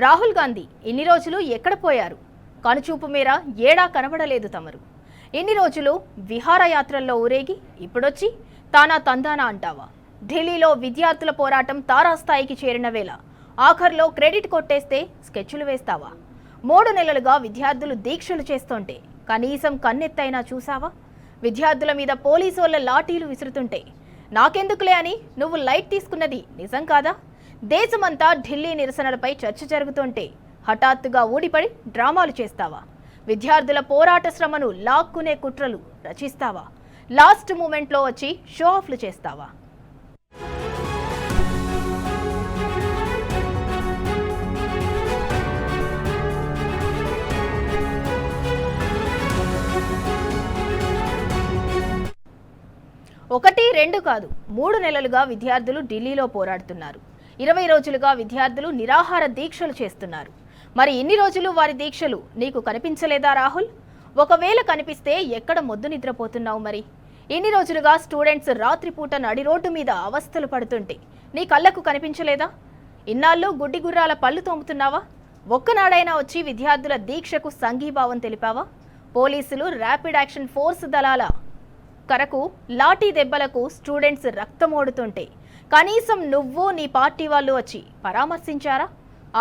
రాహుల్ గాంధీ ఇన్ని రోజులు ఎక్కడ పోయారు? కనుచూపు మేర ఏడా కనబడలేదు తమరు. ఇన్ని రోజులు విహారయాత్రల్లో ఊరేగి ఇప్పుడొచ్చి తానా తందానా అంటావా? ఢిల్లీలో విద్యార్థుల పోరాటం తారాస్థాయికి చేరిన వేళ ఆఖర్లో క్రెడిట్ కొట్టేస్తే స్కెచ్లు వేస్తావా? 3 నెలలుగా విద్యార్థులు దీక్షలు చేస్తుంటే కనీసం కన్నెత్తైనా చూసావా? విద్యార్థుల మీద పోలీసోళ్ల లాఠీలు విసురుతుంటే నాకెందుకులే అని నువ్వు లైట్ తీసుకున్నది నిజం కాదా? దేశమంతా ఢిల్లీ నిరసనలపై చర్చ జరుగుతుంటే హఠాత్తుగా ఊడిపడి డ్రామాలు చేస్తావా? విద్యార్థుల పోరాట శ్రమను లాక్కునే కుట్రలు రచిస్తావా? లాస్ట్ మూమెంట్లో వచ్చి షో ఆఫ్లు చేస్తావా? ఒకటి రెండు కాదు, 3 నెలలుగా విద్యార్థులు ఢిల్లీలో పోరాడుతున్నారు. 20 రోజులుగా విద్యార్థులు నిరాహార దీక్షలు చేస్తున్నారు. మరి ఇన్ని రోజులు వారి దీక్షలు నీకు కనిపించలేదా రాహుల్? ఒకవేళ కనిపిస్తే ఎక్కడ మొద్దు నిద్రపోతున్నావు? మరి ఇన్ని రోజులుగా స్టూడెంట్స్ రాత్రిపూట నడి రోడ్డు మీద అవస్థలు పడుతుంటే నీ కళ్ళకు కనిపించలేదా? ఇన్నాళ్ళు గుడ్డి గుర్రాల పళ్ళు తోముతున్నావా? ఒక్కనాడైనా వచ్చి విద్యార్థుల దీక్షకు సంఘీభావం తెలిపావా? పోలీసులు ర్యాపిడ్ యాక్షన్ ఫోర్స్ దళాల కరకు లాఠీ దెబ్బలకు స్టూడెంట్స్ రక్తమోడుతుంటే కనీసం నువ్వు నీ పార్టీ వాళ్ళు వచ్చి పరామర్శించారా?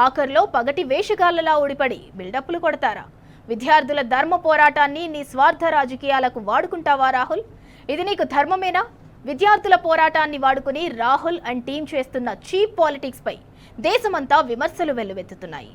ఆఖర్లో పగటి వేషగాళ్లలా ఊడిపడి బిల్డప్లు కొడతారా? విద్యార్థుల ధర్మ పోరాటాన్ని నీ స్వార్థ రాజకీయాలకు వాడుకుంటావా రాహుల్? ఇది నీకు ధర్మమేనా? విద్యార్థుల పోరాటాన్ని వాడుకుని రాహుల్ అండ్ టీం చేస్తున్న చీప్ పాలిటిక్స్ పై దేశమంతా విమర్శలు వెల్లువెత్తుతున్నాయి.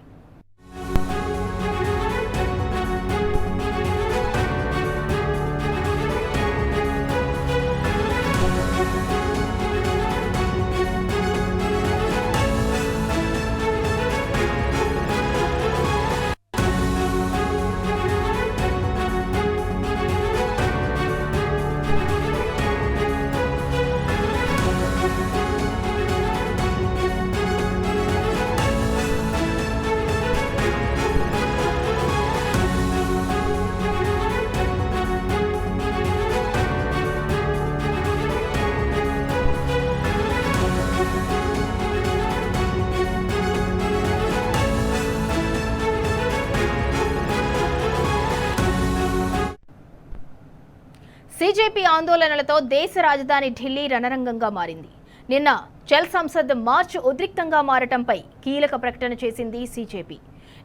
సీజేపీ ఆందోళనలతో దేశ రాజధాని ఢిల్లీ రణరంగంగా మారింది. నిన్న చల్ సంసద్ మార్చ్ ఉద్రిక్తంగా మారటంపై కీలక ప్రకటన చేసింది సీజేపీ.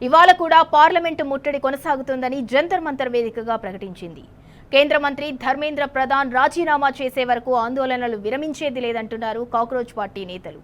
ఇవాళ కూడా పార్లమెంటు ముట్టడి కొనసాగుతుందని జంతర్ మంతర్ వేదికగా ప్రకటించింది. కేంద్ర మంత్రి ధర్మేంద్ర ప్రధాన్ రాజీనామా చేసే వరకు ఆందోళనలు విరమించేది లేదంటున్నారు కాక్రోచ్ పార్టీ నేతలు.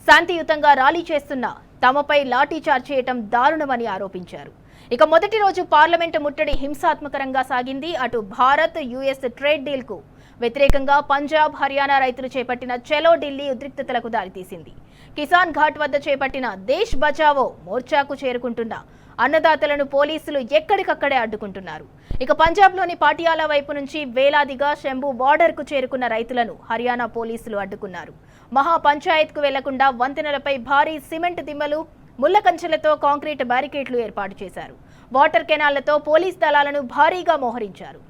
శాంతియుతంగా ర్యాలీ చేస్తున్న తమపై లాఠీచార్జ్ చేయటం దారుణమని ఆరోపించారు. ఇక మొదటి రోజు పార్లమెంటు ముట్టడి హింసాత్మకంగా సాగింది. అటు భారత్ యుఎస్ ట్రేడ్ డీల్ కు వ్యతిరేకంగా పంజాబ్ హర్యానా రైతులు చేపట్టిన చలో ఢిల్లీ ఉద్రిక్తతలకు దారితీసింది. కిసాన్ ఘాట్ వద్ద చేపట్టిన దేశ్ బచావో మోర్చాకు చేరుకుంటున్న అన్నదాతలను పోలీసులు ఎక్కడికక్కడే అడ్డుకుంటున్నారు. ఇక పంజాబ్లోని పాటియాలా వైపు నుంచి వేలాదిగా శంభు బార్డర్ కు చేరుకున్న రైతులను హర్యానా పోలీసులు అడ్డుకున్నారు. మహా పంచాయత్ కు వెళ్లకుండా వంతెనలపై భారీ సిమెంట్ దిమ్మలు, ముళ్ల కంచెలతో కాంక్రీట్ బ్యారికేడ్లు ఏర్పాటు చేశారు. వాటర్ కెనాళ్లతో పోలీస్ దళాలను భారీగా మోహరించారు.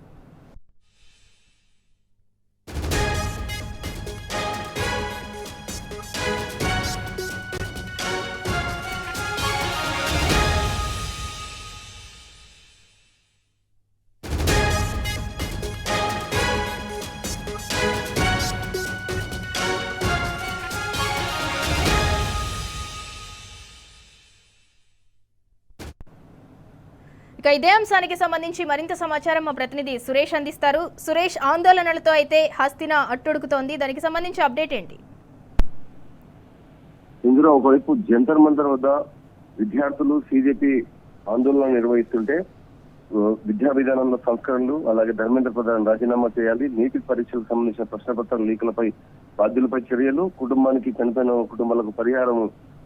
ఇదే అంశానికి సంబంధించి మరింత సమాచారం మా ప్రతినిధి సురేష్ అందిస్తారు. సురేష్, ఆందోళనలతో అయితే హస్తిన అట్టుడుకుతోంది, దానికి సంబంధించి అప్డేట్ ఏంటి? ఇందులో ఒకవైపు జంతర్ మంతర్ వద్ద విద్యార్థులు సీజేపీ ఆందోళన నిర్వహిస్తుంటే విద్యా విధానంలో సంస్కరణలు, అలాగే ధర్మేంద్ర ప్రధాన్ రాజీనామా చేయాలి, నీటి పరీక్షలకు సంబంధించిన ప్రశ్నపత్రాల లీకులపై బాధ్యులపై చర్యలు, కుటుంబానికి చనిపోయిన కుటుంబాలకు పరిహారం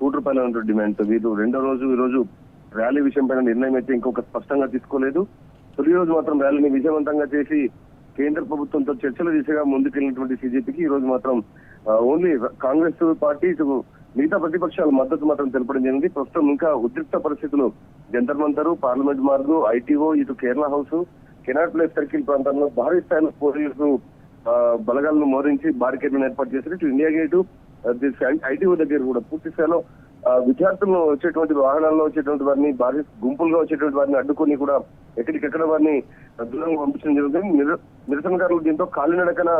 ₹100 డిమాండ్తో వీరు రెండో రోజు ఈ రోజు ర్యాలీ విషయంపైన నిర్ణయం అయితే ఇంకొక స్పష్టంగా తీసుకోలేదు. తొలి రోజు మాత్రం ర్యాలీని విజయవంతంగా చేసి కేంద్ర ప్రభుత్వంతో చర్చల దిశగా ముందుకెళ్లినటువంటి సీజేపీకి ఈ రోజు మాత్రం ఓన్లీ కాంగ్రెస్ పార్టీ మిగతా ప్రతిపక్షాల మద్దతు మాత్రం తెలపడం జరిగింది. ప్రస్తుతం ఇంకా ఉద్రిక్త పరిస్థితులు జంతర్ మంతర్, పార్లమెంట్ మార్గు, ఐటీఓ, ఇటు Kerala house, cannot place circle ప్రాంతాల్లో భారీ స్థాయిలో పోలీసులు బలగాలను మోరించి బారికేడ్లను ఏర్పాటు చేశారు. ఇటు ఇండియా గేటు, ఐటీఓ దగ్గర కూడా పూర్తి స్థాయిలో విద్యార్థులను వచ్చేటువంటి వాహనాల్లో వచ్చేటువంటి వారిని భారీ గుంపులుగా వచ్చేటువంటి వారిని అడ్డుకొని కూడా ఎక్కడికెక్కడ వారిని దూరంగా పంపించడం జరుగుతుంది. నిరసనకారులు దీంతో కాలినడకన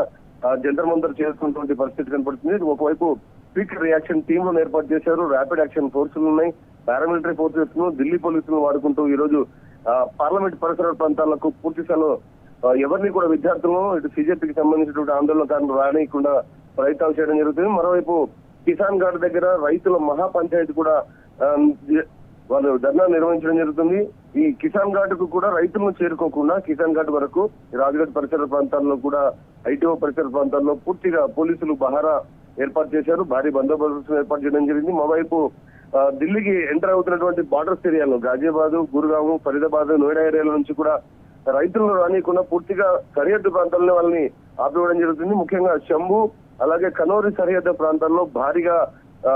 జంతర్ మంతర్ చేస్తున్నటువంటి పరిస్థితి కనపడుతుంది. ఒకవైపు స్పీకర్ రియాక్షన్ టీంలను ఏర్పాటు చేశారు, ర్యాపిడ్ యాక్షన్ ఫోర్సులు ఉన్నాయి, పారామిలిటరీ ఫోర్సెస్ ను, ఢిల్లీ పోలీసులను వాడుకుంటూ ఈ రోజు పార్లమెంట్ పరిసర ప్రాంతాలకు పూర్తి స్థాయిలో ఎవరిని కూడా విద్యార్థులను ఇటు సిజేపీకి సంబంధించినటువంటి ఆందోళనకారులు రానియకుండా ప్రయత్నాలు చేయడం జరుగుతుంది. మరోవైపు కిసాన్ ఘాట్ దగ్గర రైతుల మహాపంచాయతీ కూడా వాళ్ళు ధర్నా నిర్వహించడం జరుగుతుంది. ఈ కిసాన్ ఘాట్ కు కూడా రైతులను చేరుకోకుండా కిసాన్ ఘాట్ వరకు రాజ్ఘాట్ పరిసర ప్రాంతాల్లో కూడా ఐటీఓ పరిసర ప్రాంతాల్లో పూర్తిగా పోలీసులు బహారా ఏర్పాటు చేశారు, భారీ బందోబస్తు ఏర్పాటు చేయడం జరిగింది. మరోవైపు ఢిల్లీకి ఎంటర్ అవుతున్నటువంటి బార్డర్స్ ఏరియాలో గాజియాబాద్, గురుగాం, ఫరీదాబాద్, నోయిడా ఏరియాల నుంచి కూడా రైతులను రానియకుండా పూర్తిగా సరిహద్దు ప్రాంతాల్లో వాళ్ళని ఆపివేయడం జరుగుతుంది. ముఖ్యంగా శంభు అలాగే కనోరి సరిహద్దు ప్రాంతాల్లో భారీగా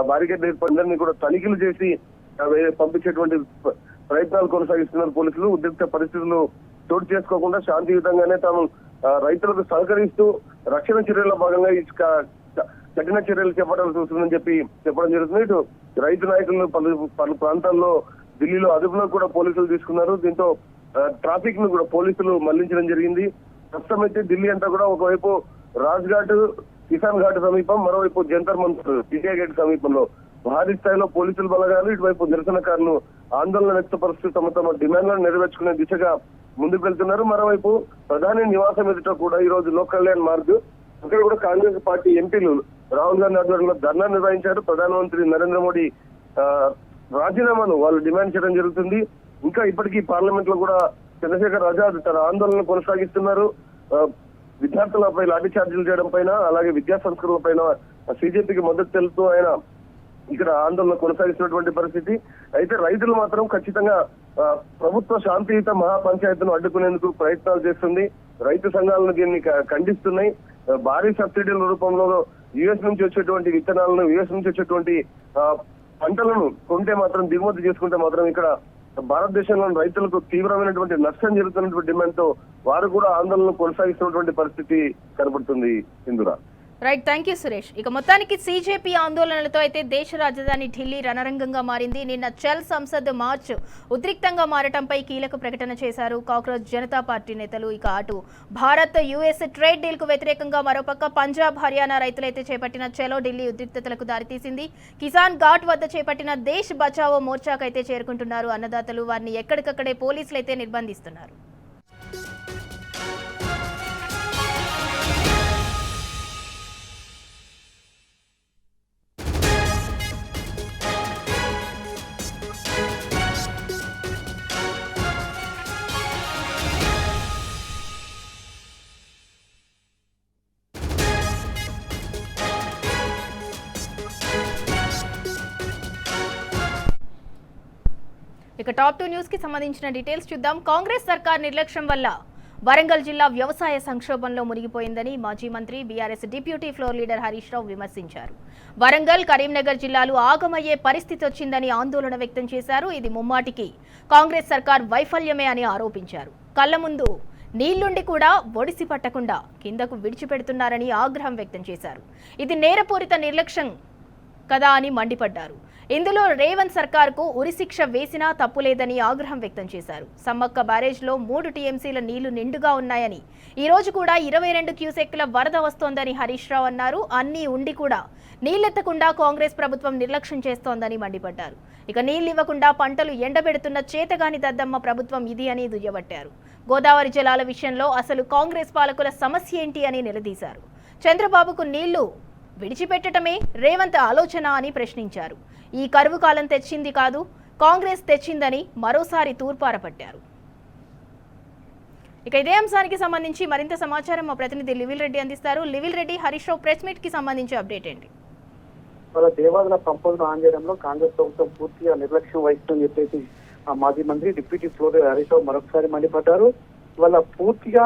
బారికేడ్ ఏర్పడిందని కూడా తనిఖీలు చేసి పంపించేటువంటి ప్రయత్నాలు కొనసాగిస్తున్నారు పోలీసులు. ఉద్రిక్త పరిస్థితులు చోటు చేసుకోకుండా శాంతియుతంగానే తాము రైతులకు సహకరిస్తూ రక్షణ చర్యల్లో భాగంగా కఠిన చర్యలు చేపట్టాల్సి వస్తుందని చెప్పడం జరుగుతుంది. ఇటు రైతు నాయకులను పలు ప్రాంతాల్లో ఢిల్లీలో అదుపులో కూడా పోలీసులు తీసుకున్నారు. దీంతో ట్రాఫిక్ ను కూడా పోలీసులు మళ్లించడం జరిగింది. ప్రస్తుతం అయితే ఢిల్లీ అంతా కూడా ఒకవైపు రాజ్ఘాట్, కిసాన్ ఘాట్ సమీపం, మరోవైపు జంతర్ మంతర్, ఇండియా గేట్ సమీపంలో భారీ స్థాయిలో పోలీసులు బలగాలు, ఇటువైపు నిరసనకారులు ఆందోళన వ్యక్తపరుస్తూ తమ డిమాండ్లను నెరవేర్చుకునే దిశగా ముందుకు వెళ్తున్నారు. మరోవైపు ప్రధాని నివాసం ఎదుట కూడా ఈ రోజు లోక్ కళ్యాణ్ మార్గ్ అక్కడ కూడా కాంగ్రెస్ పార్టీ ఎంపీలు రాహుల్ గాంధీ ఆధ్వర్యంలో ధర్నా నిర్వహించారు. ప్రధానమంత్రి నరేంద్ర మోడీ రాజీనామాను వాళ్ళు డిమాండ్ చేయడం జరుగుతుంది. ఇంకా ఇప్పటికీ పార్లమెంట్ లో కూడా చంద్రశేఖర్ ఆజాద్ తన ఆందోళన కొనసాగిస్తున్నారు. విద్యార్థులపై లాఠీ చార్జీలు చేయడం పైన, అలాగే విద్యా సంస్కరణల పైన సిజేపీకి మద్దతు తెలుపుతూ ఆయన ఇక్కడ ఆందోళన కొనసాగిస్తున్నటువంటి పరిస్థితి. అయితే రైతులు మాత్రం ఖచ్చితంగా ప్రభుత్వ శాంతియుత మహాపంచాయతీను అడ్డుకునేందుకు ప్రయత్నాలు చేస్తుంది. రైతు సంఘాలను దీన్ని ఖండిస్తున్నాయి. భారీ సబ్సిడీల రూపంలో యుఎస్ నుంచి వచ్చేటువంటి విత్తనాలను, యుఎస్ నుంచి వచ్చేటువంటి పంటలను కొంటే మాత్రం, దిగుమతి చేసుకుంటే మాత్రం ఇక్కడ భారతదేశంలోని రైతులకు తీవ్రమైనటువంటి నష్టం జరుగుతున్నటువంటి డిమాండ్ తో వారు కూడా ఆందోళన కొనసాగిస్తున్నటువంటి పరిస్థితి కనబడుతుంది. ఇందురా రైట్, థ్యాంక్ యూ సురేష్. ఇక మొత్తానికి సిజేపీ ఆందోళనలతో అయితే దేశ రాజధాని ఢిల్లీ రణరంగంగా మారింది. నిన్న చల్ సంసద్ మార్చ్ ఉద్రిక్తంగా మారటంపై కీలక ప్రకటన చేశారు కాక్రోచ్ జనతా పార్టీ నేతలు. ఇక అటు భారత్ యుఎస్ ట్రేడ్ డీల్ కు వ్యతిరేకంగా మరోపక్క పంజాబ్, హర్యానా రైతులైతే చేపట్టిన చలో ఢిల్లీ ఉద్రిక్తతలకు దారితీసింది. కిసాన్ ఘాట్ వద్ద చేపట్టిన దేశ్ బచావో మోర్చాకైతే చేరుకుంటున్నారు అన్నదాతలు. వారిని ఎక్కడికక్కడే పోలీసులు అయితే నిర్బంధిస్తున్నారు. ఇక టాప్ 2 న్యూస్ కి సంబంధించిన డీటెయిల్స్ చూద్దాం. కాంగ్రెస్ సర్కార్ నిర్లక్ష్యం వల్ల వరంగల్ జిల్లా వ్యవసాయ సంక్షోభంలో మునిగిపోయిందని మాజీ మంత్రి BRS deputy floor leader Harish Rao విమర్శించారు. వరంగల్, కరీంనగర్ జిల్లాలు ఆగమయ్యే పరిస్థితి వచ్చిందని ఆందోళన వ్యక్తం చేశారు. ఇది ముమ్మాటికి కాంగ్రెస్ సర్కార్ వైఫల్యమే అని ఆరోపించారు. కళ్ల ముందు నీళ్లుండి కూడా ఒడిసి పట్టకుండా కిందకు విడిచిపెడుతున్నారని ఆగ్రహం వ్యక్తం చేశారు. ఇది నేరపూరిత నిర్లక్ష్యం కదా అని మండిపడ్డారు. ఇందులో రేవంత్ సర్కార్కు ఉరిశిక్ష వేసినా తప్పులేదని ఆగ్రహం వ్యక్తం చేశారు. సమ్మక్క బ్యారేజ్లో 3 టీఎంసీల నీళ్లు నిండుగా ఉన్నాయని, ఈ రోజు కూడా 22 క్యూసెక్ల వరద వస్తోందని హరీష్ రావు అన్నారు. అన్నీ ఉండి కూడా నీళ్లెత్తకుండా కాంగ్రెస్ ప్రభుత్వం నిర్లక్ష్యం చేస్తోందని మండిపడ్డారు. ఇక నీళ్లివ్వకుండా పంటలు ఎండబెడుతున్న చేతగాని దద్దమ్మ ప్రభుత్వం ఇది అని దుయ్యబట్టారు. గోదావరి జలాల విషయంలో అసలు కాంగ్రెస్ పాలకుల సమస్య ఏంటి అని నిలదీశారు. చంద్రబాబుకు నీళ్లు విడిచిపెట్టడమే రేవంత్ ఆలోచన అని ప్రశ్నించారు. ఈ కరువు కాలం తెచ్చింది కాదు, కాంగ్రెస్ తెచ్చిందని మరోసారి తూర్పారపట్టారు. ఇక ఇదే అంశానికి సంబంధించి మరింత సమాచారం మా ప్రతినిధి లివిల్ రెడ్డి అందిస్తారు. లివిల్ రెడ్డి, హరీష్ రావు ప్రెస్ మీట్ కి సంబంధించి అప్డేట్ ఏంటి? వాళ్ళ దేవాదుల పంపులను ఆన్ చేయడంలో కాంగ్రెస్ ప్రభుత్వం పూర్తిగా నిర్లక్ష్యం వహిస్తుందని చెప్పేసి మాజీ మంత్రి డిప్యూటీ ఫ్లోర్ హరీష్ రావు మరొకసారి మండిపడ్డారు. వాళ్ళ పూర్తిగా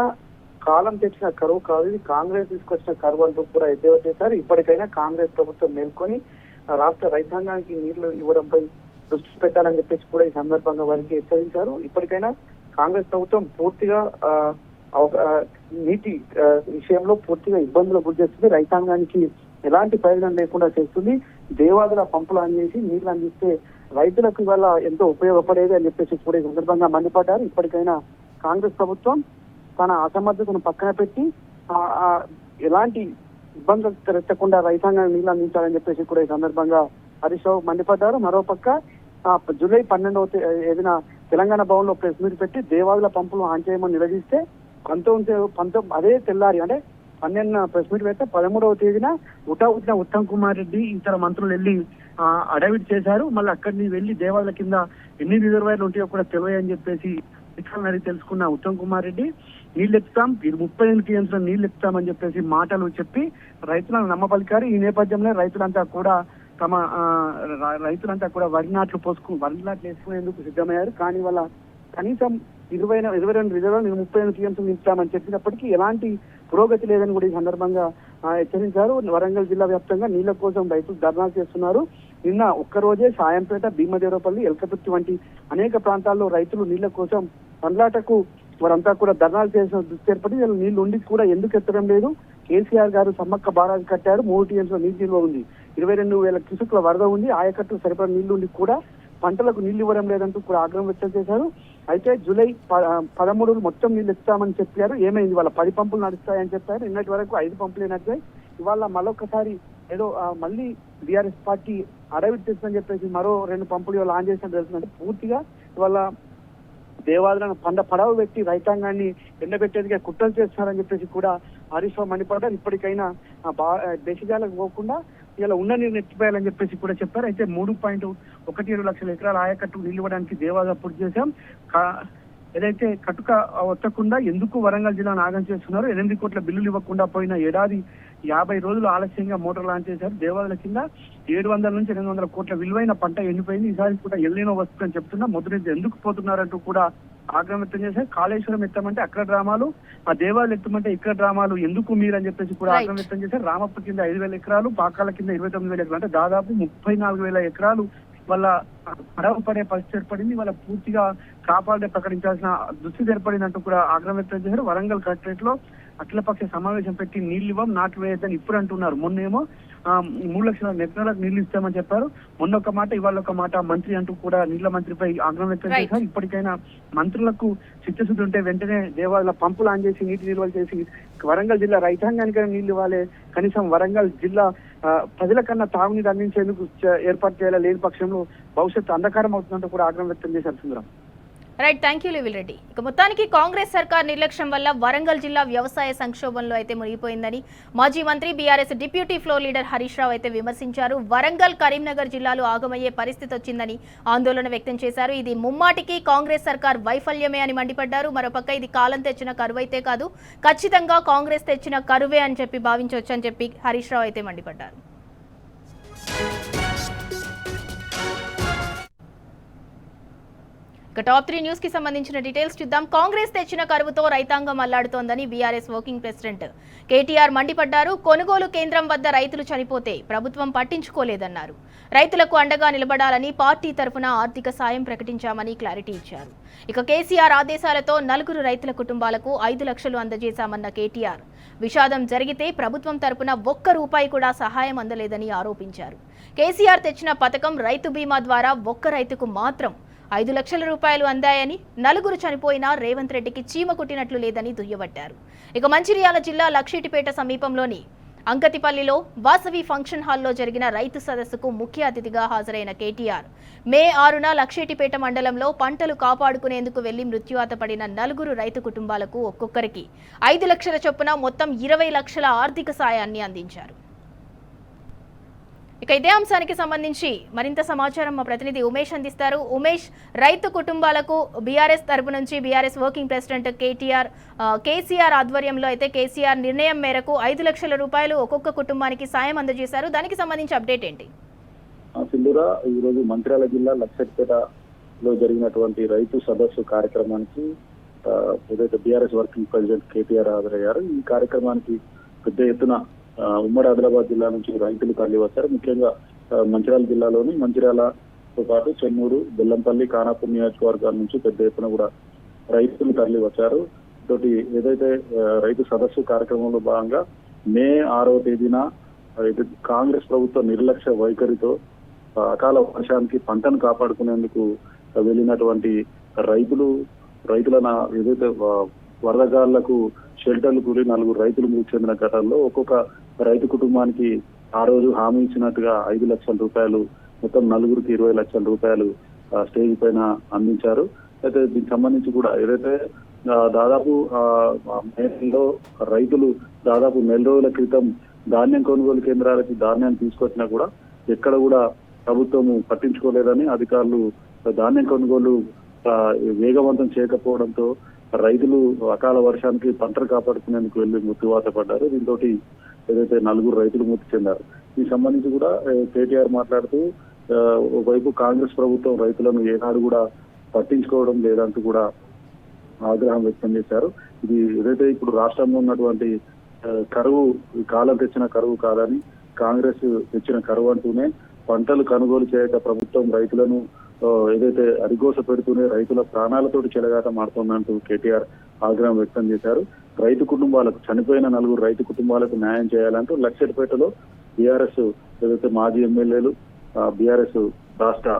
కాలం తెచ్చిన కరువు కాదు, ఇది కాంగ్రెస్ తీసుకొచ్చిన కరువు అంటూ కూడా ఎద్దేవా చేశారు. ఇప్పటికైనా కాంగ్రెస్ ప్రభుత్వం మేల్కొని రాష్ట్ర రైతాంగానికి నీళ్లు ఇవ్వడంపై దృష్టి పెట్టాలని చెప్పేసి కూడా ఈ సందర్భంగా వారికి హెచ్చరించారు. ఇప్పటికైనా కాంగ్రెస్ ప్రభుత్వం పూర్తిగా నీటి విషయంలో పూర్తిగా ఇబ్బందులు గురి చేస్తుంది, రైతాంగానికి ఎలాంటి ప్రయోజనం లేకుండా చేస్తుంది. దేవాదుల పంపులు ఆన్ చేసి నీళ్లు అందిస్తే రైతులకు ఇవాళ ఎంతో ఉపయోగపడేది అని చెప్పేసి కూడా ఈ సందర్భంగా మండిపడ్డారు. ఇప్పటికైనా కాంగ్రెస్ ప్రభుత్వం తన అసమర్థతను పక్కన పెట్టి ఎలాంటి ఇబ్బందులు తెచ్చకుండా రైతాంగాన్ని నీళ్లు అందించాలని చెప్పేసి కూడా ఈ సందర్భంగా హరీష్ రావు మండిపడ్డారు. మరోపక్క జూలై 12వ తేదీన తెలంగాణ భవన్ లో ప్రెస్ మీట్ పెట్టి దేవాదుల పంపులు ఆన్ చేయమని నిలదీస్తే 19 అదే తెల్లారి అంటే 12 ప్రెస్ మీట్ పెడితే 13వ తేదీన వచ్చిన ఉత్తమ్ కుమార్ రెడ్డి ఇతర మంత్రులు వెళ్ళి అడవిట్ చేశారు. మళ్ళీ అక్కడిని వెళ్లి దేవాదుల కింద ఎన్ని రిజర్వాయర్లు ఉంటాయో కూడా తెలియని చెప్పేసి అడిగి తెలుసుకున్న ఉత్తమ్ కుమార్ రెడ్డి నీళ్ళు ఎత్తుతాం 38 టీఎంసీలో నీళ్ళు ఎత్తుతామని చెప్పేసి మాటలు చెప్పి రైతులను నమ్మపలికారు. ఈ నేపథ్యంలో రైతులంతా కూడా వరి నాట్లు వేసుకునేందుకు సిద్ధమయ్యారు. కానీ వాళ్ళ కనీసం 22 రిజర్వాయర్లు 38 టీఎంసీలు నింపుతామని చెప్పినప్పటికీ ఎలాంటి పురోగతి లేదని కూడా ఈ సందర్భంగా హెచ్చరించారు. వరంగల్ జిల్లా వ్యాప్తంగా నీళ్ల కోసం రైతులు ధర్నాలు చేస్తున్నారు. నిన్న ఒక్కరోజే సాయంపేట, భీమదేవరపల్లి, ఎల్కతుర్తి వంటి అనేక ప్రాంతాల్లో రైతులు నీళ్ల కోసం పండ్లాటకు వారంతా కూడా ధర్నాలు చేసిన దృష్టి ఏర్పడి నీళ్లు ఉండి కూడా ఎందుకు ఎత్తడం లేదు, కేసీఆర్ గారు సమ్మక్క బారాజు కట్టారు, 3 టీఎంసీల నీటి నిల్వ ఉంది, 22,000 క్యూసెక్ల వరద ఉంది, ఆయకట్టు సరిపడ నీళ్లు ఉండి కూడా పంటలకు నీళ్లు ఇవ్వడం లేదంటూ కూడా ఆగ్రహం వ్యక్తం చేశారు. అయితే జూలై 13 మొత్తం నీళ్లు ఇస్తామని చెప్పారు. ఏమైంది, వాళ్ళ 10 పంపులు నడుస్తాయని చెప్పారు. నిన్నటి వరకు 5 పంపులే నడిచాయి. ఇవాళ మరొకసారి ఏదో మళ్ళీ బీఆర్ఎస్ పార్టీ అడవిట్ చేస్తుందని చెప్పేసి మరో 2 పంపులు లాంచ్ చేసినట్టు తెలుస్తుందంటే పూర్తిగా ఇవాళ దేవాదులను పడవ పెట్టి రైతాంగాన్ని ఎండబెట్టేదిగా కుట్రలు చేస్తున్నారని చెప్పేసి కూడా హరీష్ రావు మండిపడ్డారు. ఇప్పటికైనా దేశజాలకు పోకుండా ఇలా ఉన్న నీరు ఎత్తిపోయాలని చెప్పేసి కూడా చెప్పారు. అయితే 3.17 లక్షల ఎకరాల ఆయకట్టు నీళ్ళు ఇవ్వడానికి దేవాదుల పూర్తి చేశాం. ఏదైతే కట్టుక ఒత్తకుండా ఎందుకు వరంగల్ జిల్లాను ఆగం చేస్తున్నారు, 8 కోట్ల బిల్లులు ఇవ్వకుండా పోయిన ఏడాది 50 రోజులు ఆలస్యంగా మోటార్ లాంచ్ చేశారు. దేవాదుల కింద 700 నుంచి 800 కోట్ల విలువైన పంట ఎండిపోయింది. ఈసారి కూడా ఎల్లినో వస్తుందని చెప్తున్నా మొదటి ఎందుకు పోతున్నారంటూ కూడా ఆగ్రహం వ్యక్తం చేశారు. కాళేశ్వరం ఎత్తమంటే అక్కడ డ్రామాలు, ఆ దేవాదులు ఎత్తమంటే ఇక్కడ డ్రామాలు, ఎందుకు మీరు అని చెప్పేసి కూడా ఆగ్రహం వ్యక్తం చేశారు. రామప్ప కింద 5,000 ఎకరాలు, పాకాల కింద 29,000 ఎకరాలు, అంటే దాదాపు 34,000 ఎకరాలు వాళ్ళ పడవ పడే పరిస్థితి ఏర్పడింది. వాళ్ళ పూర్తిగా కాపాడే ప్రకటించాల్సిన దుస్థితి ఏర్పడిందంటూ కూడా ఆగ్రహం వ్యక్తం చేశారు. వరంగల్ కలెక్టరేట్ లో అఖిలపక్ష సమావేశం పెట్టి నీళ్లు ఇవ్వం, నాట్లు వేయద్దని ఇప్పుడు అంటున్నారు. మొన్నేమో 3 లక్షల ఎకరాలకు నీళ్లు ఇస్తామని చెప్పారు. మొన్న ఒక మాట ఇవాళ ఒక మాట మంత్రి అంటూ కూడా నీళ్ల మంత్రిపై ఆగ్రహం వ్యక్తం చేశారు. ఇప్పటికైనా మంత్రులకు చిత్తశుద్ధి ఉంటే వెంటనే దేవాదుల పంపులు ఆన్ చేసి నీటి నిల్వలు చేసి వరంగల్ జిల్లా రైతాంగానికైనా నీళ్లు ఇవ్వాలి. కనీసం వరంగల్ జిల్లా ప్రజల కన్నా తాగునీరు అందించేందుకు ఏర్పాటు చేయాలి. లేని పక్షంలో భవిష్యత్తు అంధకారం అవుతుందంటూ కూడా ఆగ్రహం వ్యక్తం చేశారు. సుందరం. రైట్, థ్యాంక్ యూ లివిల్ రెడ్డి. ఇక మొత్తానికి కాంగ్రెస్ సర్కార్ నిర్లక్ష్యం వల్ల వరంగల్ జిల్లా వ్యవసాయ సంక్షోభంలో అయితే మునిగిపోయిందని మాజీ మంత్రి BRS deputy floor leader Harish Rao అయితే విమర్శించారు. వరంగల్, కరీంనగర్ జిల్లాలు ఆగమయ్యే పరిస్థితి వచ్చిందని ఆందోళన వ్యక్తం చేశారు. ఇది ముమ్మాటికి కాంగ్రెస్ సర్కార్ వైఫల్యమే అని మండిపడ్డారు. మరోపక్క ఇది కాలం తెచ్చిన కరువైతే కాదు, ఖచ్చితంగా కాంగ్రెస్ తెచ్చిన కరువే అని చెప్పి భావించవచ్చు అని చెప్పి హరీష్ రావు అయితే మండిపడ్డారు. టాప్ 3 న్యూస్ కి సంబంధించిన డీటెయిల్స్ చూద్దాం. కాంగ్రెస్ తెచ్చిన కరువుతో రైతాంగం అల్లాడుతోందని బీఆర్ఎస్ వర్కింగ్ ప్రెసిడెంట్ కేటీఆర్ మండిపడ్డారు. కొనుగోలు కేంద్రం వద్ద రైతులు చనిపోతే ప్రభుత్వం పట్టించుకోలేదన్నారు. రైతులకు అండగా నిలబడాలని పార్టీ తరఫున ఆర్థిక సాయం ప్రకటించామని క్లారిటీ ఇచ్చారు. ఇక కేసీఆర్ ఆదేశాలతో 4 రైతుల కుటుంబాలకు 5 లక్షలు అందజేశామన్న కేటీఆర్ విషాదం జరిగితే ప్రభుత్వం తరఫున 1 రూపాయి కూడా సహాయం అందలేదని ఆరోపించారు. కేసీఆర్ తెచ్చిన పథకం రైతు బీమా ద్వారా 1 రైతుకు మాత్రం 5 లక్షల రూపాయలు అందాయని, 4 చనిపోయినా రేవంత్ రెడ్డికి చీమ కుట్టినట్లు లేదని దుయ్యబట్టారు. ఇక మంచిర్యాల జిల్లా లక్షిటిపేట సమీపంలోని అంకతిపల్లిలో వాసవి ఫంక్షన్ హాల్లో జరిగిన రైతు సదస్సుకు ముఖ్య అతిథిగా హాజరైన కేటీఆర్ మే 6న లక్షిటిపేట మండలంలో పంటలు కాపాడుకునేందుకు వెళ్లి మృత్యువాత పడిన 4 రైతు కుటుంబాలకు ఒక్కొక్కరికి 5 లక్షల చొప్పున మొత్తం 20 లక్షల ఆర్థిక సాయాన్ని అందించారు. ఇక ఇదే అంశానికి సంబంధించి మరింత సమాచారం మా ప్రతినిధి ఉమేష్ అందిస్తారు. ఉమేష్, రైతు కుటుంబాలకు బీఆర్ఎస్ తరపు నుంచి బీఆర్ఎస్ వర్కింగ్ ప్రెసిడెంట్ కేసీఆర్ ఆధ్వర్యంలో అయితే కేసీఆర్ నిర్ణయం మేరకు 5 లక్షల రూపాయలు ఒక్కొక్క కుటుంబానికి సాయం అందజేశారు. దానికి సంబంధించి అప్డేట్ ఏంటి? సింధూరా, ఈ రోజు మంచిర్యాల జిల్లా లక్షపేటలో జరిగినటువంటి రైతు సదస్సు కార్యక్రమానికి ఏదైతే బీఆర్ఎస్ వర్కింగ్ ప్రెసిడెంట్ కేటీఆర్ హాజరయ్యారు. ఈ కార్యక్రమానికి పెద్ద ఎత్తున ఉమ్మడి ఆదిలాబాద్ జిల్లా నుంచి రైతులు తరలి వచ్చారు. ముఖ్యంగా మంచిర్యాల జిల్లాలోని మంచిర్యాలతో పాటు చెన్నూరు, బెల్లంపల్లి, ఖానాపూర్ నియోజకవర్గాల నుంచి పెద్ద ఎత్తున కూడా రైతులు తరలి వచ్చారు. తోటి ఏదైతే రైతు సదస్సు కార్యక్రమంలో భాగంగా మే 6వ తేదీన అయితే కాంగ్రెస్ ప్రభుత్వ నిర్లక్ష్య వైఖరితో అకాల వర్షానికి పంటను కాపాడుకునేందుకు వెళ్ళినటువంటి రైతుల ఏదైతే వరదగాళ్లకు షెల్టర్లు కూలి 4 రైతులు మృతి చెందిన ఘటనలో ఒక్కొక్క రైతు కుటుంబానికి ఆ రోజు హామీ ఇచ్చినట్టుగా 5 లక్షల రూపాయలు, మొత్తం నలుగురికి 20 లక్షల రూపాయలు స్టేజ్ పైన అందించారు. అయితే దీనికి సంబంధించి కూడా ఏదైతే దాదాపు మేలో రైతులు దాదాపు నెల రోజుల క్రితం ధాన్యం కొనుగోలు కేంద్రాలకి ధాన్యాన్ని తీసుకొచ్చినా కూడా ఎక్కడ కూడా ప్రభుత్వము పట్టించుకోలేదని అధికారులు ధాన్యం కొనుగోలు వేగవంతం చేయకపోవడంతో రైతులు అకాల వర్షానికి పంటలు కాపాడుకునేందుకు వెళ్లి మృత్యువాత పడ్డారు. దీంతో ఏదైతే 4 రైతులు మృతి చెందారు. దీనికి సంబంధించి కూడా కేటీఆర్ మాట్లాడుతూ ఒకవైపు కాంగ్రెస్ ప్రభుత్వం రైతులను ఏనాడు కూడా పట్టించుకోవడం లేదంటూ కూడా ఆగ్రహం వ్యక్తం చేశారు. ఇది ఏదైతే ఇప్పుడు రాష్ట్రంలో ఉన్నటువంటి కరువు కాలం తెచ్చిన కరువు కాదని, కాంగ్రెస్ తెచ్చిన కరువు అంటూనే పంటలు కొనుగోలు చేయక ప్రభుత్వం రైతులను ఏదైతే అరిగోస పెడుతూనే రైతుల ప్రాణాలతోటి చెలగాట మారుతోందంటూ కేటీఆర్ ఆగ్రహం వ్యక్తం చేశారు. రైతు కుటుంబాలకు చనిపోయిన 4 రైతు కుటుంబాలకు న్యాయం చేయాలంటూ లక్షపేటలో బీఆర్ఎస్ ఏదైతే మాజీ ఎమ్మెల్యేలు బీఆర్ఎస్ రాష్ట్ర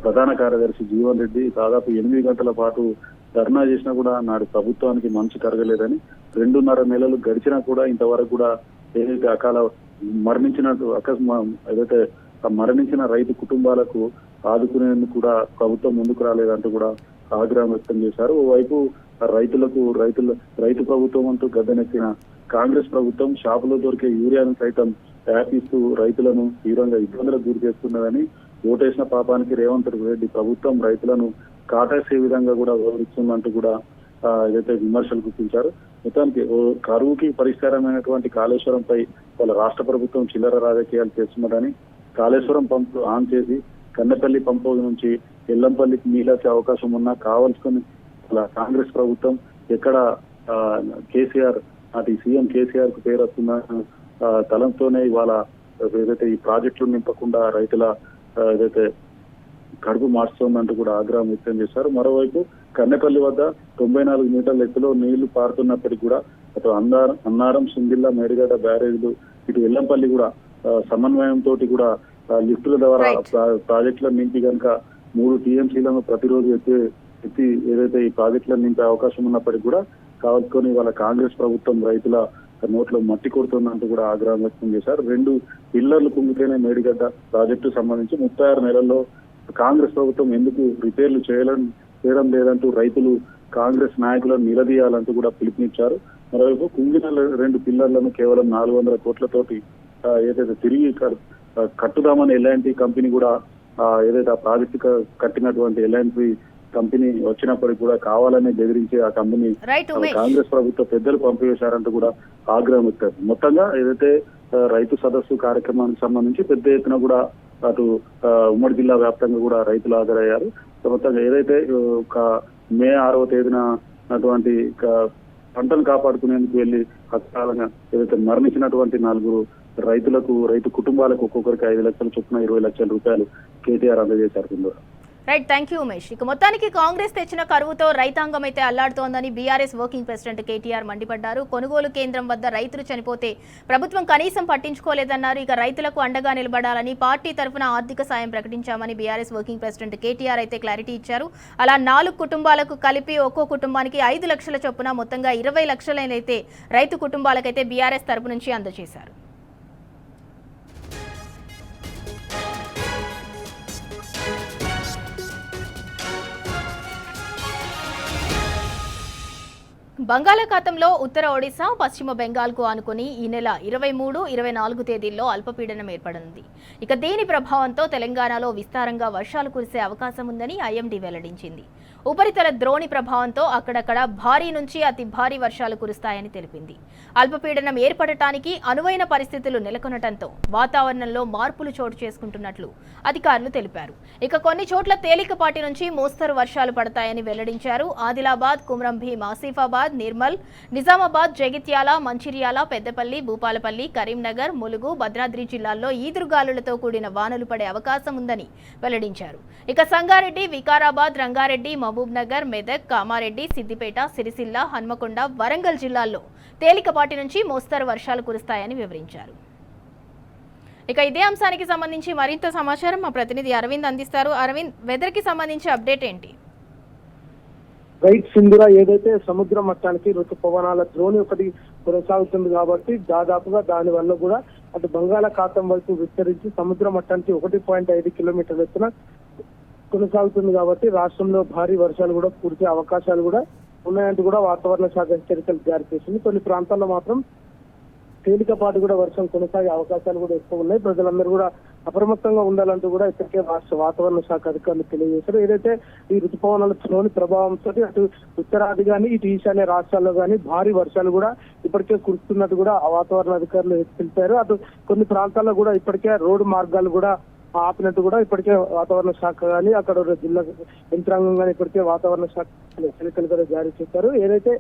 ప్రధాన కార్యదర్శి జీవన్ రెడ్డి దాదాపు 8 గంటల పాటు ధర్నా చేసినా కూడా నాడు ప్రభుత్వానికి మనసు కరగలేదని, 2.5 నెలలు గడిచినా కూడా ఇంతవరకు కూడా ఏదైతే మరణించిన రైతు కుటుంబాలకు ఆదుకునేందుకు కూడా ప్రభుత్వం ముందుకు రాలేదంటూ కూడా ఆగ్రహం వ్యక్తం చేశారు. ఓవైపు రైతు ప్రభుత్వం అంటూ గద్దెనెక్కిన కాంగ్రెస్ ప్రభుత్వం షాపులో దొరికే యూరియాను సైతం వ్యాపిస్తూ రైతులను తీవ్రంగా ఇబ్బందులకు గురి చేస్తున్నదని, ఓటేసిన పాపానికి రేవంత్ రెడ్డి ప్రభుత్వం రైతులను కాటేసే విధంగా కూడా వివరిస్తుందంటూ కూడా ఏదైతే విమర్శలు గుర్తించారు. మొత్తానికి కరువుకి పరిష్కారమైనటువంటి కాళేశ్వరంపై వాళ్ళ రాష్ట్ర ప్రభుత్వం చిల్లర రాజకీయాలు చేస్తున్నదని, కాళేశ్వరం పంపు ఆన్ చేసి కన్నపల్లి పంపు నుంచి ఎల్లంపల్లికి నీళ్ళకి అవకాశం ఉన్నా కావాల్సుకుని వాళ్ళ కాంగ్రెస్ ప్రభుత్వం ఎక్కడ కేసీఆర్ నాటి సీఎం కేసీఆర్ కు పేరు వస్తున్న తలంతోనే ఇవాళ ఏదైతే ఈ ప్రాజెక్టులు నింపకుండా రైతుల ఏదైతే కడుపు మార్చుతోందంటూ కూడా ఆగ్రహం వ్యక్తం చేశారు. మరోవైపు కన్నెపల్లి వద్ద 94 మీటర్ల ఎత్తులో నీళ్లు పారుతున్నప్పటికీ కూడా అటు అన్నారం, సుందిల్లా, మేడిగడ్డ బ్యారేజ్లు, ఇటు ఎల్లంపల్లి కూడా సమన్వయంతో కూడా లిఫ్టుల ద్వారా ప్రాజెక్టులను నింపి కనుక 3 టీఎంసీలను ప్రతిరోజు ఎత్తి ఏదైతే ఈ ప్రాజెక్టులను నింపే అవకాశం ఉన్నప్పటికీ కూడా కావాల్సుకొని వాళ్ళ కాంగ్రెస్ ప్రభుత్వం రైతుల నోట్లో మట్టి కొడుతుందంటూ కూడా ఆగ్రహం వ్యక్తం చేశారు. 2 పిల్లర్లు కుంగితేనే మేడిగడ్డ ప్రాజెక్టు సంబంధించి 36 నెలల్లో కాంగ్రెస్ ప్రభుత్వం ఎందుకు రిపేర్లు చేయడం లేదంటూ రైతులు కాంగ్రెస్ నాయకులను నిలదీయాలంటూ కూడా పిలుపునిచ్చారు. మరోవైపు కుంగిన 2 పిల్లర్లను కేవలం 400 కోట్లతోటి ఏదైతే తిరిగి కట్టుదామని ఎల్ఐఎన్టీ కంపెనీ కూడా ఏదైతే ఆ ప్రాజెక్టు కట్టినటువంటి ఎల్ఐఎన్టీ కంపెనీ వచ్చినప్పటికీ కూడా కావాలని బెదిరించి ఆ కంపెనీ కాంగ్రెస్ ప్రభుత్వ పెద్దలు పంపివేశారంటూ కూడా ఆగ్రహం వ్యక్తం. మొత్తంగా ఏదైతే రైతు సదస్సు కార్యక్రమానికి సంబంధించి పెద్ద ఎత్తున కూడా అటు ఉమ్మడి జిల్లా వ్యాప్తంగా కూడా రైతులు హాజరయ్యారు. మొత్తంగా ఏదైతే మే 6వ తేదీన అటువంటి పంటను కాపాడుకునేందుకు వెళ్లి అకాలంగా ఏదైతే మరణించినటువంటి 4 రైతు కుటుంబాలకు ఒక్కొక్కరికి 5 లక్షల చొప్పున 20 లక్షల రూపాయలు కేటీఆర్ అందజేశారు. Right, thank you Umesh. ఇక మొత్తానికి కాంగ్రెస్ తెచ్చిన కరువుతో రైతాంగం అయితే అల్లాడుతోందని బీఆర్ఎస్ వర్కింగ్ ప్రెసిడెంట్ కేటీఆర్ మండిపడ్డారు. కొనుగోలు కేంద్రం వద్ద రైతులు చనిపోతే ప్రభుత్వం కనీసం పట్టించుకోలేదన్నారు. ఇక రైతులకు అండగా నిలబడాలని పార్టీ తరఫున ఆర్థిక సాయం ప్రకటించామని బీఆర్ఎస్ వర్కింగ్ ప్రెసిడెంట్ కేటీఆర్ అయితే క్లారిటీ ఇచ్చారు. అలా 4 కుటుంబాలకు కలిపి ఒక్కో కుటుంబానికి 5 లక్షల చొప్పున మొత్తంగా 20 లక్షలైతే రైతు కుటుంబాలకైతే బీఆర్ఎస్ తరపు నుంచి అందజేశారు. బంగాళాఖాతంలో ఉత్తర ఒడిశా, పశ్చిమ బెంగాల్కు ఆనుకుని ఈ నెల 23, 24 తేదీల్లో అల్పపీడనం ఏర్పడనుంది. ఇక దీని ప్రభావంతో తెలంగాణలో విస్తారంగా వర్షాలు కురిసే అవకాశం ఉందని ఐఎండీ వెల్లడించింది. ఉపరితల ద్రోణి ప్రభావంతో అక్కడక్కడ భారీ నుంచి అతి భారీ వర్షాలు కురుస్తాయని తెలిపింది. అల్పపీడనం ఏర్పడటానికి అనువైన పరిస్థితులు నెలకొనటంతో వాతావరణంలో మార్పులు చోటు చేసుకుంటున్నట్లు అధికారులు తెలిపారు. ఇక కొన్ని చోట్ల తేలికపాటి నుంచి మోస్తరు వర్షాలు పడతాయని వెల్లడించారు. ఆదిలాబాద్, కుమ్రంభీం, ఆసిఫాబాద్, నిర్మల్, నిజామాబాద్, జగిత్యాల, మంచిర్యాల, పెద్దపల్లి, భూపాలపల్లి, కరీంనగర్, ములుగు, భద్రాద్రి జిల్లాల్లో ఈదురుగాలులతో కూడిన వానలు పడే అవకాశం ఉందని వెల్లడించారు. ఇక సంగారెడ్డి, వికారాబాద్, రంగారెడ్డి, మహబూబ్ నగర్, మెదక్, కామారెడ్డి, సిద్దిపేట, సిరిసిల్ల, హన్మకొండ, వరంగల్ జిల్లాల్లో తేలికపాటి నుంచి మోస్తరు వర్షాలు కురుస్తాయని వివరించారు. ఇక ఇదే అంశానికి సంబంధించి మరింత సమాచారం మా ప్రతినిధి అరవింద్ అందిస్తారు. అరవింద్, వెదర్ కి సంబంధించి అప్డేట్ ఏంటి? రైట్ సింధురా, ఏదైతే సముద్ర మట్టానికి ఋతుపవనాల ద్రోణి ఒకటి కొనసాగుతుంది కాబట్టి దాదాపుగా దాని వల్ల కూడా అటు బంగాళాఖాతం వైపు విస్తరించి సముద్ర మట్టానికి 1.5 కిలోమీటర్ల ఎత్తున కొనసాగుతుంది కాబట్టి రాష్ట్రంలో భారీ వర్షాలు కూడా కురిసే అవకాశాలు కూడా ఉన్నాయంటూ కూడా వాతావరణ శాఖ హెచ్చరికలు జారీ చేసింది. కొన్ని ప్రాంతాల్లో మాత్రం తేలికపాటు కూడా వర్షం కొనసాగే అవకాశాలు కూడా ఎక్కువ ఉన్నాయి. ప్రజలందరూ కూడా అప్రమత్తంగా ఉండాలంటూ కూడా ఇప్పటికే రాష్ట్ర వాతావరణ శాఖ అధికారులు తెలియజేశారు. ఏదైతే ఈ ఋతుపవనాల ద్రోణి ప్రభావంతో అటు ఉత్తరాది కానీ ఇటు ఈశాన్య రాష్ట్రాల్లో కానీ భారీ వర్షాలు కూడా ఇప్పటికే కురుస్తున్నట్టు కూడా ఆ వాతావరణ అధికారులు తెలిపారు. అటు కొన్ని ప్రాంతాల్లో కూడా ఇప్పటికే రోడ్డు మార్గాలు కూడా ఆపినట్టు కూడా ఇప్పటికే వాతావరణ శాఖ కానీ అక్కడ ఉన్న జిల్లా యంత్రాంగం కానీ ఇప్పటికే వాతావరణ శాఖ హెచ్చరికలు కూడా జారీ చేశారు. ఏదైతే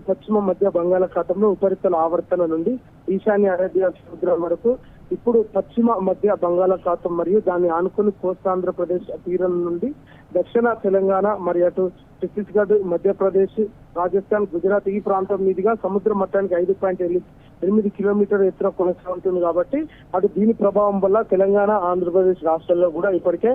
పశ్చిమ మధ్య బంగాళాఖాతంలో ఉపరితల ఆవర్తన నుండి ఈశాన్య అరేబియా సముద్రం వరకు ఇప్పుడు పశ్చిమ మధ్య బంగాళాఖాతం మరియు దాన్ని ఆనుకుని కోస్తాంధ్రప్రదేశ్ తీరం నుండి దక్షిణ తెలంగాణ మరియు అటు ఛత్తీస్గఢ్, మధ్యప్రదేశ్, రాజస్థాన్, గుజరాత్ ఈ ప్రాంతం మీదుగా సముద్ర మట్టానికి 5.8 కిలోమీటర్ ఎత్తున కొనసాగుతుంది కాబట్టి అటు దీని ప్రభావం వల్ల తెలంగాణ, ఆంధ్రప్రదేశ్ రాష్ట్రాల్లో కూడా ఇప్పటికే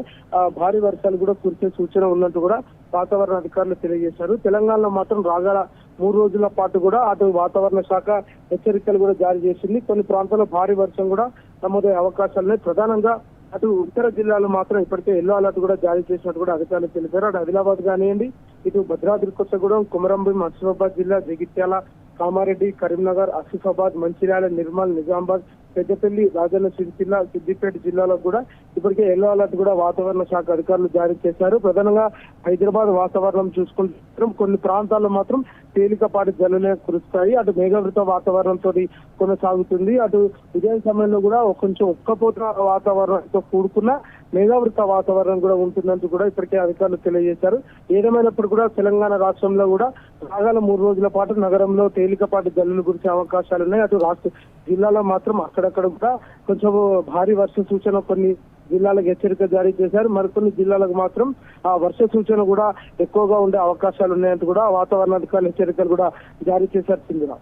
భారీ వర్షాలు కూడా కురిసే సూచన ఉన్నట్టు కూడా వాతావరణ అధికారులు తెలియజేశారు. తెలంగాణలో మాత్రం రాగల 3 రోజుల పాటు కూడా అటు వాతావరణ శాఖ హెచ్చరికలు కూడా జారీ చేసింది. కొన్ని ప్రాంతాల్లో భారీ వర్షం కూడా నమోదయ్యే అవకాశాలున్నాయి. ప్రధానంగా అటు ఉత్తర జిల్లాలో మాత్రం ఇప్పటికే ఎల్లో అలర్ట్ కూడా జారీ చేసినట్టు కూడా అధికారులు తెలిపారు. అటు ఆదిలాబాద్ కానివ్వండి, ఇటు భద్రాద్రి కొత్తగూడెం, కొమరంభీం, ఆసిఫాబాద్ జిల్లా, జగిత్యాల, కామారెడ్డి, కరీంనగర్, ఆసిఫాబాద్, మంచిర్యాల, నిర్మల్, నిజామాబాద్, పెద్దపల్లి, రాజన్న సిరిసిల్ల, సిద్దిపేట జిల్లాలో కూడా ఇప్పటికే ఎల్లో అలర్ట్ కూడా వాతావరణ శాఖ అధికారులు జారీ చేశారు. ప్రధానంగా హైదరాబాద్ వాతావరణం చూసుకుంటే కొన్ని ప్రాంతాల్లో మాత్రం తేలికపాటి జల్లులే కురుస్తాయి. అటు మేఘావృత వాతావరణంతో కొనసాగుతుంది. అటు ఉదయం సమయంలో కూడా కొంచెం ఉక్కపోత వాతావరణంతో కూడుకున్న మేఘావృత వాతావరణం కూడా ఉంటుందంటూ కూడా ఇప్పటికే అధికారులు తెలియజేశారు. ఏదేమైనప్పుడు కూడా తెలంగాణ రాష్ట్రంలో కూడా రాగల 3 రోజుల పాటు నగరంలో తేలికపాటి జల్లులు కురిసే అవకాశాలు ఉన్నాయి. అటు రాష్ట్ర జిల్లాలో మాత్రం అక్కడక్కడ కూడా కొంచెం భారీ వర్ష సూచన కొన్ని జిల్లాలకు హెచ్చరిక జారీ చేశారు. మరికొన్ని జిల్లాలకు మాత్రం ఆ వర్ష సూచన కూడా ఎక్కువగా ఉండే అవకాశాలు ఉన్నాయంటూ కూడా వాతావరణ అధికారులు హెచ్చరికలు కూడా జారీ చేశారు. Sindhura.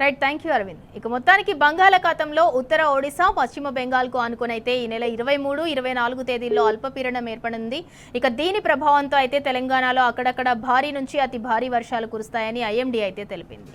Right, thank you Aravind. ఇక మొత్తానికి బంగాళాఖాతంలో ఉత్తర ఒడిశా, పశ్చిమ బెంగాల్కు ఆనుకునైతే ఈ నెల 23, 24 తేదీల్లో అల్పపీడనం ఏర్పడింది. ఇక దీని ప్రభావంతో అయితే తెలంగాణలో అక్కడక్కడ భారీ నుంచి అతి భారీ వర్షాలు కురుస్తాయని ఐఎండీ అయితే తెలిపింది.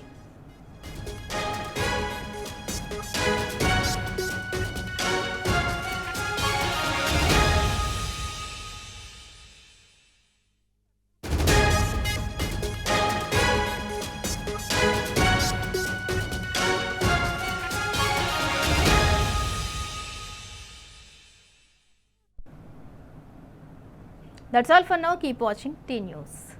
That's all for now. Keep watching T News.